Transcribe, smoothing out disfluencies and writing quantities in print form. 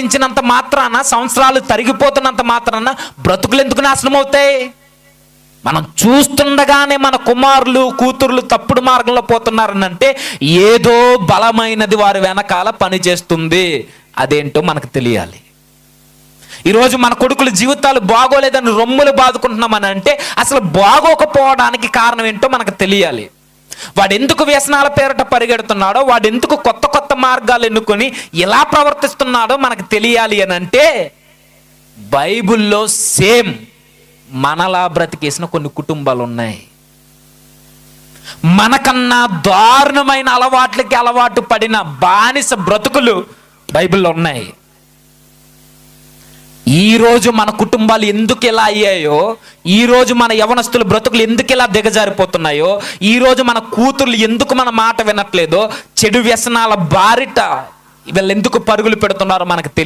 ఇచ్చినంత మాత్రాన, సంవత్సరాలు తరిగిపోతున్నంత మాత్రాన బ్రతుకులు ఎందుకు నాశనం అవుతాయి? మనం చూస్తుండగానే మన కుమారులు కూతుర్లు తప్పుడు మార్గంలో పోతున్నారనంటే ఏదో బలమైనది వారి వెనకాల పనిచేస్తుంది. అదేంటో మనకు తెలియాలి. ఈరోజు మన కొడుకుల జీవితాలు బాగోలేదని రొమ్ములు బాదుకుంటున్నామని అంటే అసలు బాగోకపోవడానికి కారణం ఏంటో మనకు తెలియాలి. వాడు ఎందుకు వ్యసనాల పేరట పరిగెడుతున్నాడో, వాడు ఎందుకు కొత్త కొత్త మార్గాలు ఎన్నుకొని ఇలా ప్రవర్తిస్తున్నాడో మనకు తెలియాలి అని అంటే బైబిల్లో సేమ్ మనలా బ్రతికేసిన కొన్ని కుటుంబాలు ఉన్నాయి. మనకన్నా దారుణమైన అలవాట్లకి అలవాటు పడిన బానిస బ్రతుకులు బైబిల్లో ఉన్నాయి. ఈరోజు మన కుటుంబాలు ఎందుకు ఇలా అయ్యాయో, ఈరోజు మన యవనస్తుల బ్రతుకులు ఎందుకు ఇలా దిగజారిపోతున్నాయో, ఈరోజు మన కూతుర్లు ఎందుకు మన మాట వినట్లేదో, చెడు వ్యసనాల బారిట వీళ్ళు ఎందుకు పరుగులు పెడుతున్నారో మనకు తెలియదు.